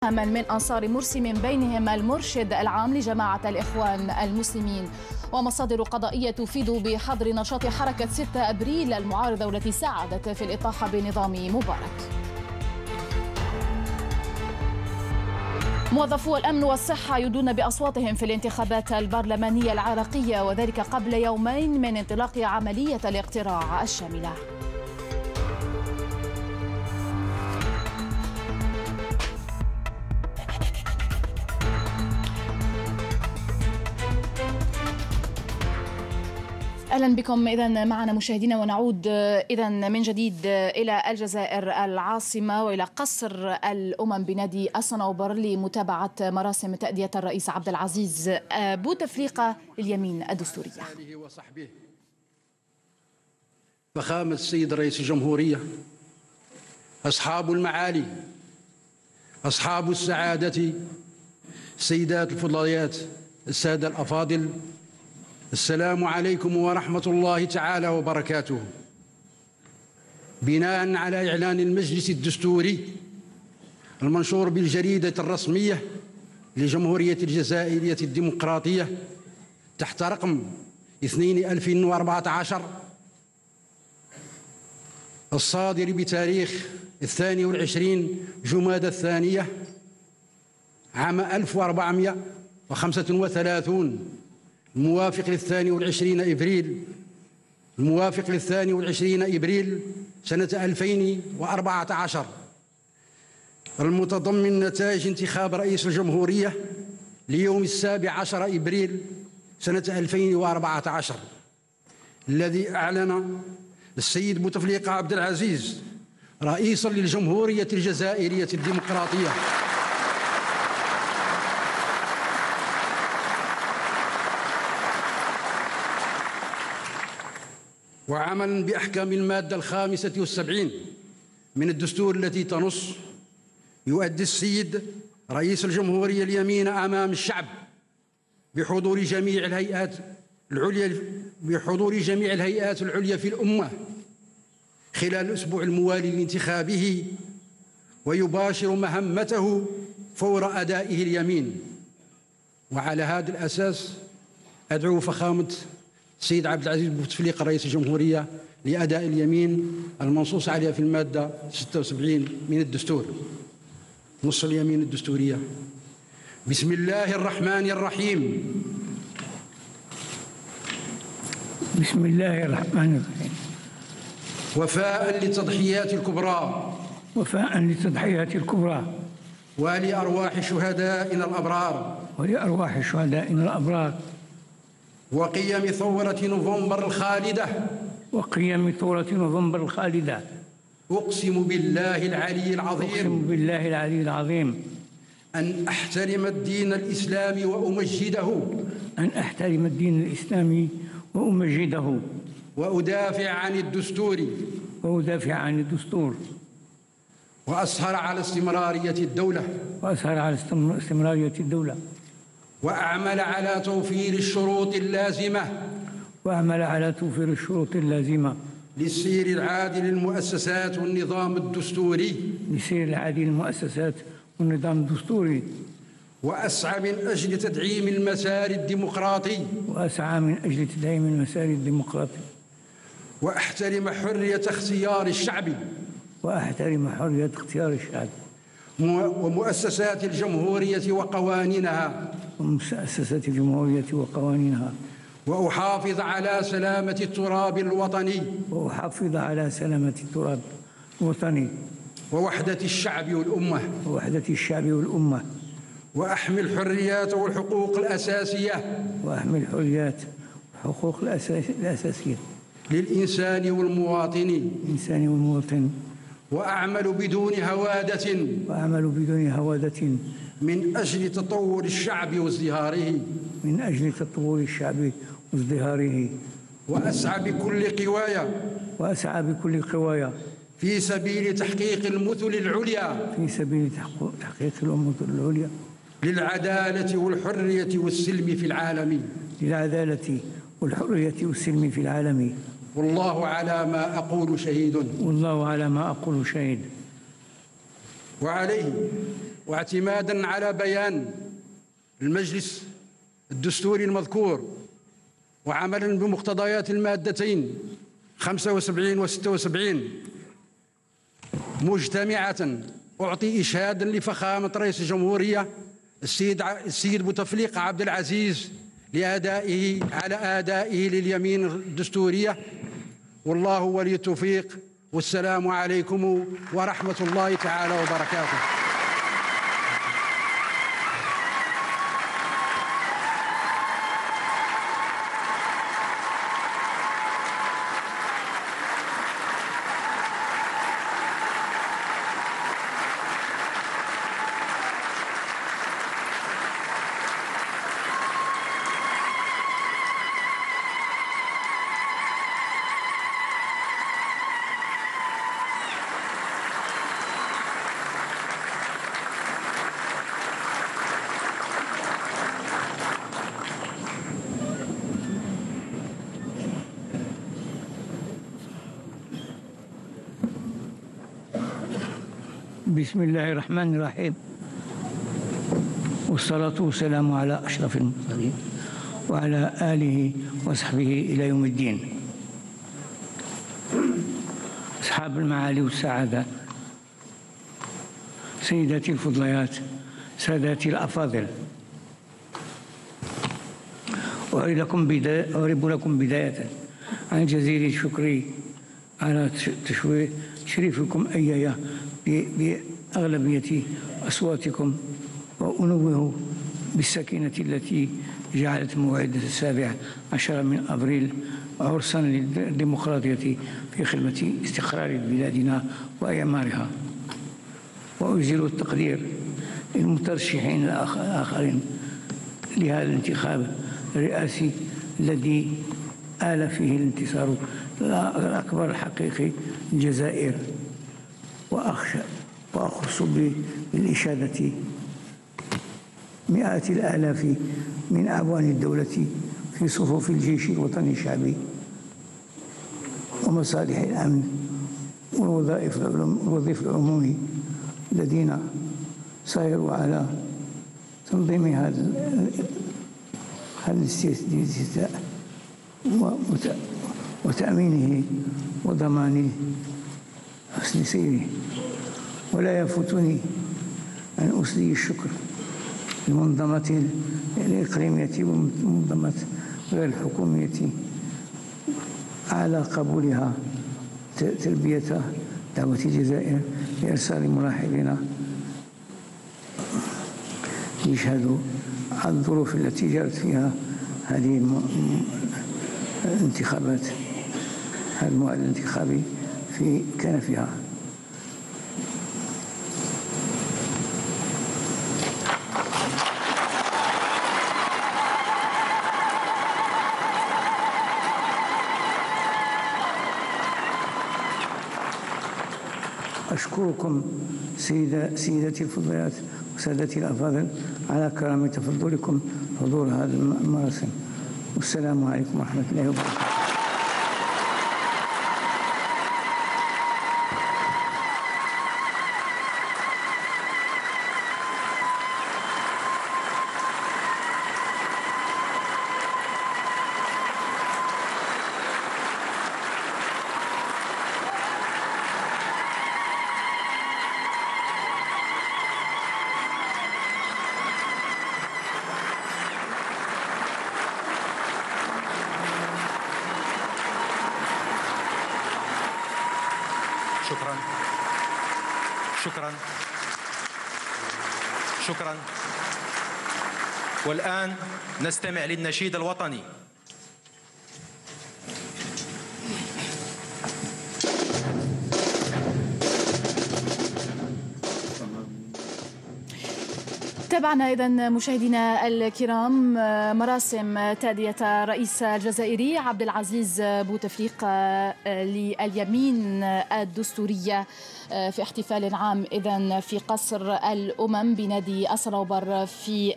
من أنصار مرسي من بينهم المرشد العام لجماعة الإخوان المسلمين. ومصادر قضائية تفيد بحظر نشاط حركة 6 أبريل المعارضة والتي ساعدت في الإطاحة بنظام مبارك. موظفو الأمن والصحة يدون بأصواتهم في الانتخابات البرلمانية العراقية، وذلك قبل يومين من انطلاق عملية الاقتراع الشاملة. أهلا بكم إذن معنا مشاهدينا، ونعود إذن من جديد إلى الجزائر العاصمة وإلى قصر الأمم بنادي الصنوبر لمتابعة مراسم تأدية الرئيس عبد العزيز بوتفليقة لليمين الدستورية. فخامة السيد رئيس الجمهورية، أصحاب المعالي، أصحاب السعادة، السيدات الفضليات، السادة الأفاضل، السلام عليكم ورحمة الله تعالى وبركاته. بناء على إعلان المجلس الدستوري المنشور بالجريدة الرسمية لجمهورية الجزائر الديمقراطية تحت رقم 2/2014 الصادر بتاريخ 22 جمادى الثانية عام 1435 الموافق للثاني والعشرين إبريل سنة 2014، المتضمن نتائج انتخاب رئيس الجمهورية ليوم 17 إبريل سنة 2014، الذي أعلن السيد بوتفليقة عبد العزيز رئيسا للجمهورية الجزائرية الديمقراطية وعملا بأحكام المادة 75 من الدستور التي تنص: يؤدي السيد رئيس الجمهورية اليمين أمام الشعب بحضور جميع الهيئات العليا في الأمة خلال الأسبوع الموالي لانتخابه، ويباشر مهمته فور أدائه اليمين. وعلى هذا الأساس أدعو فخامة السيد عبد العزيز بوتفليقة رئيس الجمهورية لأداء اليمين المنصوص عليها في المادة 76 من الدستور. نص اليمين الدستورية: بسم الله الرحمن الرحيم. بسم الله الرحمن الرحيم. وفاء للتضحيات الكبرى، وفاء للتضحيات الكبرى، ولأرواح شهدائنا الأبرار، ولأرواح شهدائنا الأبرار، وقيم ثورة نوفمبر الخالدة، وقيم ثورة نوفمبر الخالدة. أقسم بالله العلي العظيم، أقسم بالله العلي العظيم أن أحترم الدين الإسلامي وأمجده، أن أحترم الدين الإسلامي وأمجده، وأدافع عن الدستور، وأدافع عن الدستور، وأسهر على استمرارية الدولة، وأسهر على استمرارية الدولة، وأعمل على توفير الشروط اللازمة، وأعمل على توفير الشروط اللازمة للسير العادل للمؤسسات والنظام الدستوري، لسير العادل للمؤسسات والنظام الدستوري، وأسعى من أجل تدعيم المسار الديمقراطي، وأسعى من أجل تدعيم المسار الديمقراطي، وأحترم حرية اختيار الشعب، وأحترم حرية اختيار الشعب، ومؤسسات الجمهورية وقوانينها، ومؤسسات الجمهورية وقوانينها، وأحافظ على سلامة التراب الوطني، وأحافظ على سلامة التراب الوطني، ووحدة الشعب والأمة، ووحدة الشعب والأمة، وأحمي الحريات والحقوق الأساسية، وأحمي الحريات والحقوق الأساسية للإنسان والمواطن، الإنسان والمواطن، وأعمل بدون هوادة، وأعمل بدون هوادة من أجل تطور الشعب وازدهاره، من أجل تطور الشعب وازدهاره، وأسعى بكل قواي، وأسعى بكل قواي في سبيل تحقيق المثل العليا، في سبيل تحقيق المثل العليا للعدالة والحرية والسلم في العالم، للعدالة والحرية والسلم في العالم. والله على ما أقول شهيد. والله على ما أقول شهيد. وعليه واعتمادا على بيان المجلس الدستوري المذكور وعملا بمقتضيات المادتين 75 و 76 مجتمعة أعطي إشهادا لفخامة رئيس الجمهورية السيد بوتفليقة عبد العزيز على أدائه لليمين الدستورية، والله ولي التوفيق، والسلام عليكم ورحمة الله تعالى وبركاته. بسم الله الرحمن الرحيم، والصلاة والسلام على أشرف المرسلين وعلى آله وصحبه إلى يوم الدين. أصحاب المعالي والسعادة، سيداتي الفضليات، ساداتي الأفاضل، أعرب لكم بداية عن جزيل الشكر على تشريفكم إياي بأغلبية أصواتكم، وأنوه بالسكينة التي جعلت موعد 17 من أبريل عرسا للديمقراطية في خدمة استقرار بلادنا وإعمارها، وأجزل التقدير للمترشحين الآخرين لهذا الانتخاب الرئاسي الذي آل فيه الانتصار الأكبر الحقيقي للجزائر. وأخص بالإشادة مئات الآلاف من أعوان الدولة في صفوف الجيش الوطني الشعبي ومصالح الأمن والوظائف العمومي الذين سيروا على تنظيم هذا الاستفتاء وتأمينه وضمان حسن سيره. ولا يفوتني أن أسدي الشكر للمنظمات الإقليمية والمنظمات غير الحكومية على قبولها تلبية دعوة الجزائر لإرسال مراحبنا ليشهدوا على الظروف التي جرت فيها هذه الانتخابات، هذا الموعد الانتخابي في كنفها. أشكركم سيداتي الفضليات وسادتي الأفاضل على كرم تفضلكم حضور هذه المراسم، والسلام عليكم ورحمة الله وبركاته. شكرا. والآن نستمع للنشيد الوطني. تابعنا إذا مشاهدينا الكرام مراسم تأدية رئيس الجزائري عبد العزيز بوتفليقة لليمين الدستورية في احتفال عام إذا في قصر الأمم بنادي الصنوبر في